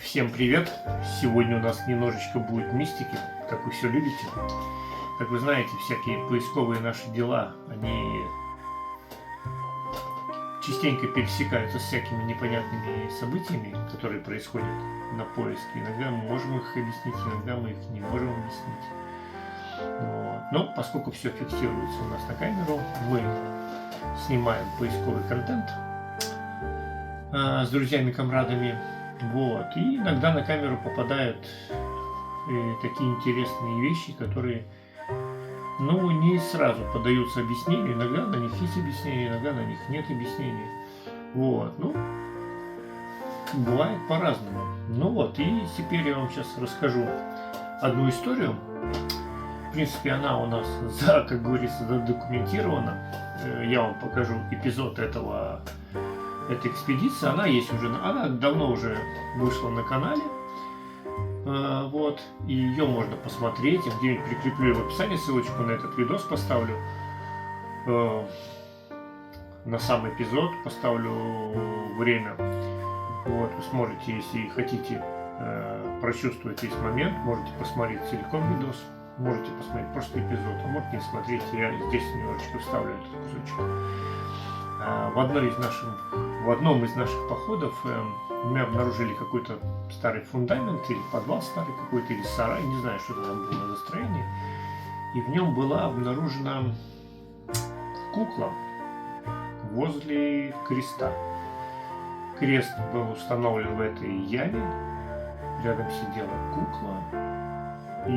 Всем привет! Сегодня у нас немножечко будет мистики, как вы все любите. Как вы знаете, всякие поисковые наши дела, они частенько пересекаются с всякими непонятными событиями, которые происходят на поиске. Иногда мы можем их объяснить, иногда мы их не можем объяснить. Вот. Но поскольку все фиксируется у нас на камеру, мы снимаем поисковый контент с друзьями-комрадами. Вот. И иногда на камеру попадают такие интересные вещи, которые, не сразу поддаются объяснению. Иногда на них есть объяснение, иногда на них нет объяснения. Вот. Бывает по-разному. И теперь я вам сейчас расскажу одну историю. В принципе, она у нас, как говорится, задокументирована. Я вам покажу эпизод этой экспедиции. Она есть уже, она давно уже вышла на канале. И ее можно посмотреть. Я где-нибудь прикреплю в описании ссылочку на этот видос, поставлю на сам эпизод, поставлю время. Вот, вы сможете, если хотите прочувствовать весь момент, можете посмотреть целиком видос, можете посмотреть просто эпизод, а можете не смотреть, я здесь немножечко вставлю этот кусочек. В одном из наших походов мы обнаружили какой-то старый фундамент, или подвал старый какой-то, или сарай, не знаю, что там было за строение. И в нем была обнаружена кукла возле креста. Крест был установлен в этой яме, рядом сидела кукла, и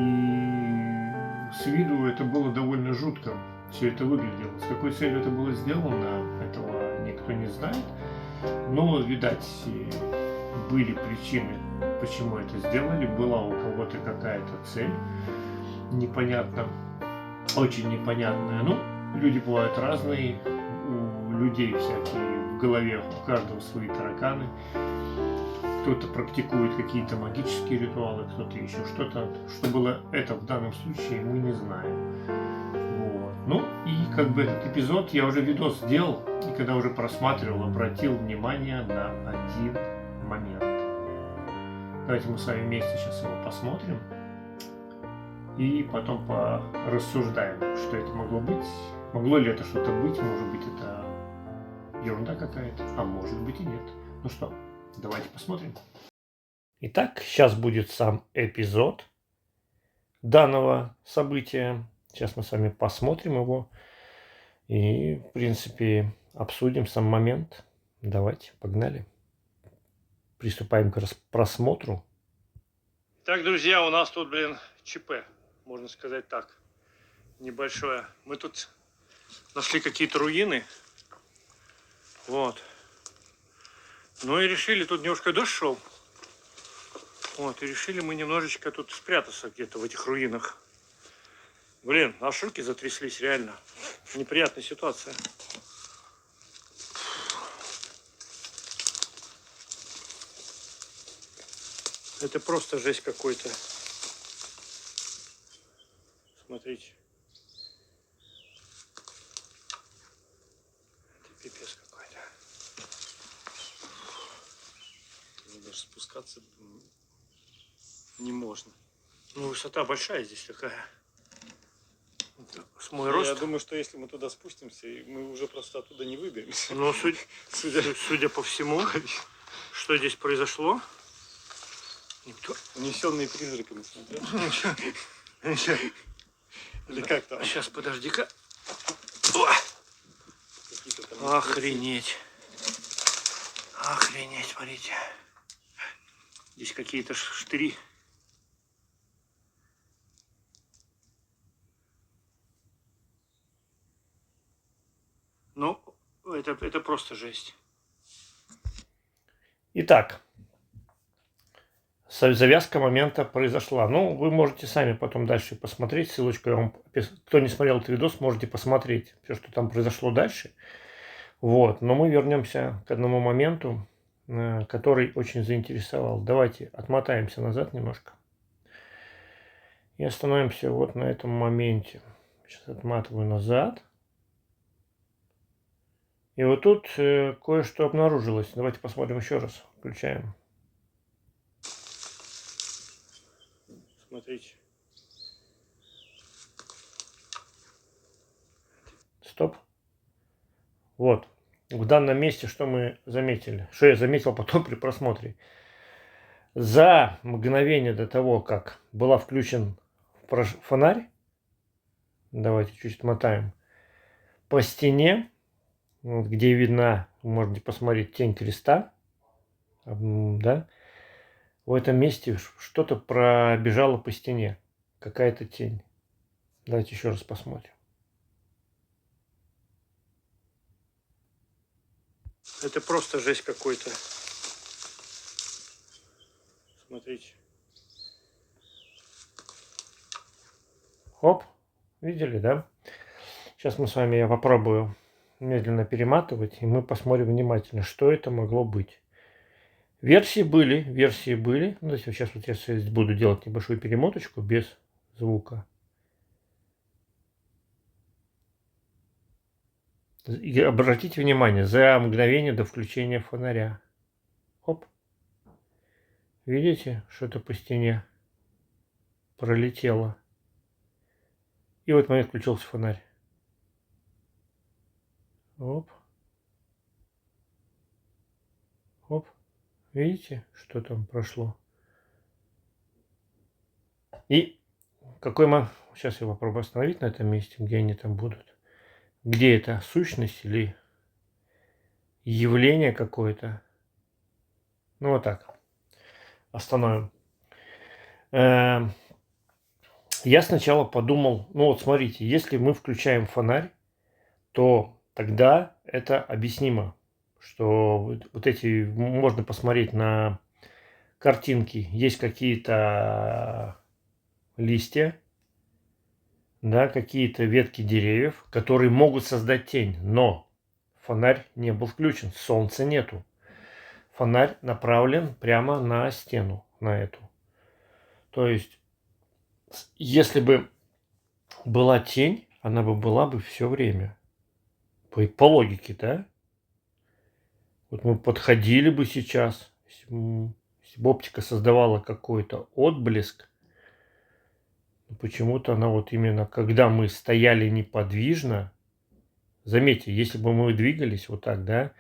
с виду это было довольно жутко. Все это выглядело. С какой целью это было сделано, этого никто не знает. Но, видать, были причины, почему это сделали. Была у кого-то какая-то цель непонятна, очень непонятная. Люди бывают разные, у людей всякие в голове, у каждого свои тараканы. Кто-то практикует какие-то магические ритуалы, кто-то еще что-то. Что было это в данном случае, мы не знаем. Этот эпизод я уже видос сделал, и когда уже просматривал, обратил внимание на один момент. Давайте мы с вами вместе сейчас его посмотрим и потом порассуждаем, что это могло быть. Могло ли это что-то быть, может быть это ерунда какая-то, а может быть и нет. Ну что, давайте посмотрим. Итак, сейчас будет сам эпизод данного события. Сейчас мы с вами посмотрим его и, в принципе, обсудим сам момент. Давайте, погнали. Приступаем к просмотру. Так, друзья, у нас тут, ЧП, можно сказать так, небольшое. Мы тут нашли какие-то руины. Вот. И решили, тут немножко дождь шел. И решили мы немножечко тут спрятаться где-то в этих руинах. Аж руки затряслись, реально. Неприятная ситуация. Это просто жесть какой-то. Смотрите. Это пипец какой-то. Даже спускаться не можно. Высота большая здесь такая. С мой рост. Я думаю, что если мы туда спустимся, мы уже просто оттуда не выберемся. Судя по всему, что здесь произошло, никто... Унесенные призраками, смотрел? Или как там? Сейчас, подожди-ка. Охренеть. Охренеть, смотрите. Здесь какие-то штыри. Это просто жесть. Итак, завязка момента произошла. Вы можете сами потом дальше посмотреть. Ссылочку я вам... Кто не смотрел этот видос, можете посмотреть все, что там произошло дальше. Но мы вернемся к одному моменту, который очень заинтересовал. Давайте отмотаемся назад немножко. И остановимся вот на этом моменте. Сейчас отматываю назад. И вот тут кое-что обнаружилось. Давайте посмотрим еще раз. Включаем. Смотрите. Стоп. Вот. В данном месте что мы заметили? Что я заметил потом при просмотре? За мгновение до того, как был включен фонарь, давайте чуть мотаем, по стене, вот, где видна, можете посмотреть, тень креста, да, в этом месте что-то пробежало по стене, какая-то тень. Давайте еще раз посмотрим. Это просто жесть какой-то. Смотрите. Оп, видели, да? Сейчас мы с вами, я попробую медленно перематывать, и мы посмотрим внимательно, что это могло быть. Версии были. Ну, сейчас вот я буду делать небольшую перемоточку без звука. И обратите внимание, за мгновение до включения фонаря. Оп. Видите, что-то по стене пролетело. И в этот момент включился фонарь. Оп. Оп. Видите, что там прошло? И какой мы... Сейчас я попробую остановить на этом месте, где они там будут. Где это? Сущность или явление какое-то? Ну, вот так. Остановим. Я сначала подумал, ну вот смотрите, если мы включаем фонарь, то тогда это объяснимо, что вот эти, можно посмотреть на картинки, есть какие-то листья, да, какие-то ветки деревьев, которые могут создать тень, но фонарь не был включен, солнца нету. Фонарь направлен прямо на стену, на эту. То есть, если бы была тень, она бы была бы все время. По логике, да? Вот мы подходили бы сейчас, если бы оптика создавала какой-то отблеск, почему-то она вот именно, когда мы стояли неподвижно, заметьте, если бы мы двигались вот так, да,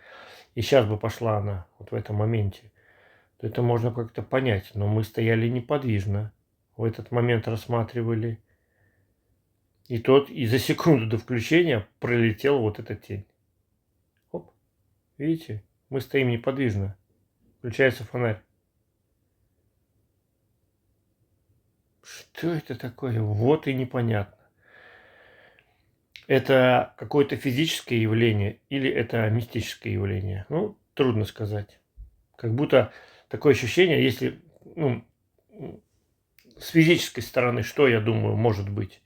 и сейчас бы пошла она вот в этом моменте, то это можно как-то понять. Но мы стояли неподвижно, в этот момент рассматривали. И за секунду до включения пролетела вот эта тень. Оп, видите, мы стоим неподвижно. Включается фонарь. Что это такое? Вот и непонятно. Это какое-то физическое явление или это мистическое явление? Ну, трудно сказать. Как будто такое ощущение, если с физической стороны, что, я думаю, может быть?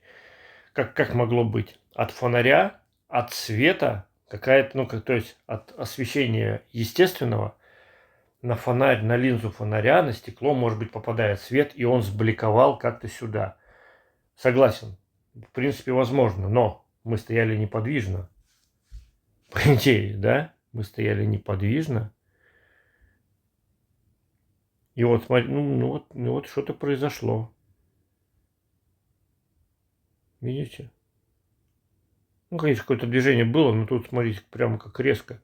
Как могло быть? От фонаря, от света, какая-то, то есть от освещения естественного на фонарь, на линзу фонаря, на стекло, может быть, попадает свет, и он сбликовал как-то сюда. Согласен. В принципе, возможно, но мы стояли неподвижно. По идее, да? Мы стояли неподвижно. И вот, смотри, вот что-то произошло. Видите? Ну, конечно, какое-то движение было, но тут, смотрите, прямо как резко.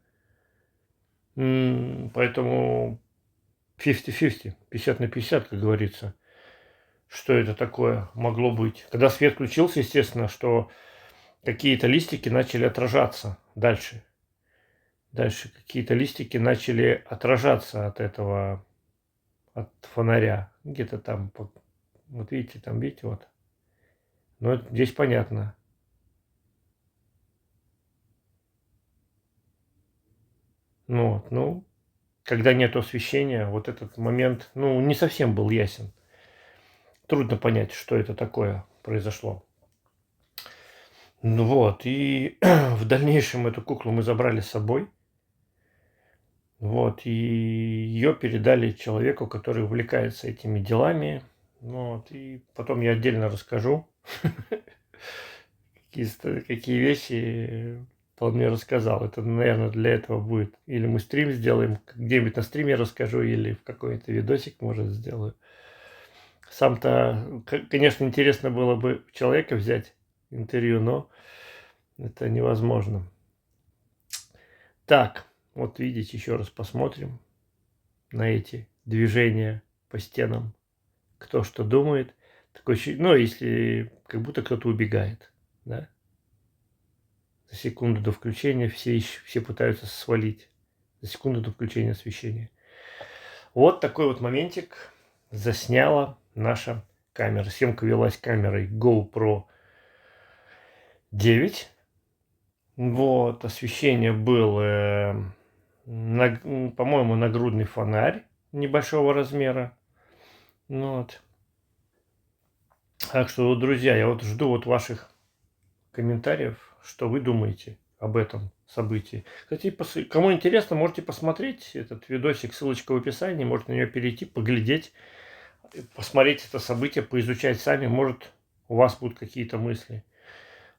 Поэтому 50-50, 50 на 50, как говорится. Что это такое могло быть? Когда свет включился, естественно, что какие-то листики начали отражаться дальше. Дальше какие-то листики начали отражаться от этого, от фонаря. Где-то там, вот видите, там, видите, вот. Но здесь понятно. Когда нет освещения, вот этот момент, не совсем был ясен. Трудно понять, что это такое произошло. И в дальнейшем эту куклу мы забрали с собой. И ее передали человеку, который увлекается этими делами. И потом я отдельно расскажу, какие вещи он мне рассказал. Это, наверное, для этого будет. Или мы стрим сделаем, где-нибудь на стриме расскажу, или в какой-то видосик, может, сделаю. Сам-то, конечно, интересно было бы у человека взять интервью, но это невозможно. Так, вот видите, еще раз посмотрим на эти движения по стенам. Кто что думает. Такое ну, если как будто кто-то убегает, да? За секунду до включения все пытаются свалить. За секунду до включения освещения. Вот такой вот моментик засняла наша камера. Съемка велась камерой GoPro 9. Вот, освещение было, по-моему, нагрудный фонарь небольшого размера. Ну вот. Так что, друзья, я вот жду вот ваших комментариев, что вы думаете об этом событии. Кстати, кому интересно, можете посмотреть этот видосик, ссылочка в описании, можете на нее перейти, поглядеть, посмотреть это событие, поизучать сами, может, у вас будут какие-то мысли.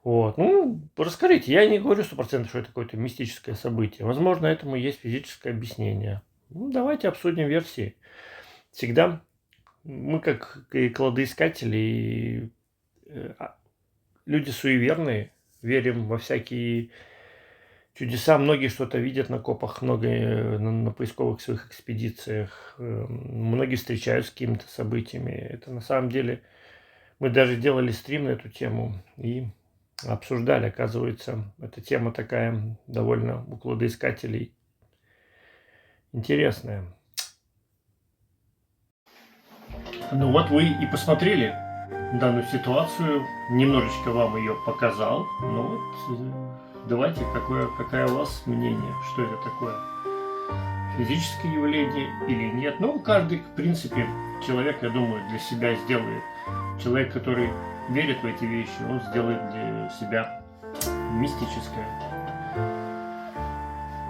Вот. Ну, расскажите, я не говорю 100%, что это какое-то мистическое событие. Возможно, этому есть физическое объяснение. Ну, давайте обсудим версии. Всегда мы, как и кладоискатели, и, люди суеверные, верим во всякие чудеса. Многие что-то видят на копах, многие на поисковых своих экспедициях. Многие встречаются с какими-то событиями. Это на самом деле... Мы даже делали стрим на эту тему и обсуждали. Оказывается, эта тема такая довольно у кладоискателей интересная. Ну вот вы и посмотрели данную ситуацию, немножечко вам ее показал. Ну вот, давайте, какое у вас мнение, что это такое? Физическое явление или нет? Ну, каждый, в принципе, человек, я думаю, для себя сделает. Человек, который верит в эти вещи, он сделает для себя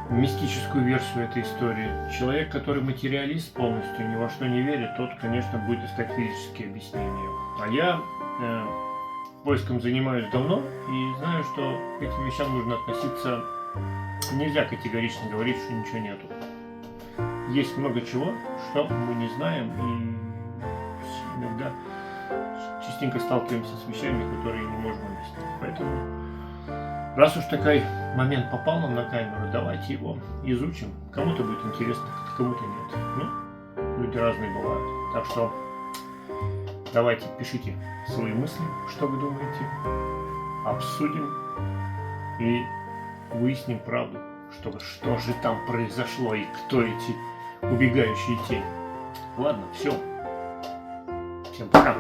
мистическую версию этой истории. Человек, который материалист полностью, ни во что не верит, тот, конечно, будет искать физические объяснения. А я поиском занимаюсь давно и знаю, что к этим вещам нужно относиться... Нельзя категорично говорить, что ничего нету. Есть много чего, что мы не знаем, и иногда частенько сталкиваемся с вещами, которые не можем объяснить. Поэтому, раз уж такой момент попал нам на камеру, давайте его изучим. Кому-то будет интересно, кому-то нет. Ну, люди разные бывают. Так что давайте пишите свои мысли, что вы думаете, обсудим и выясним правду, что же там произошло и кто эти убегающие тени. Ладно, все. Всем пока.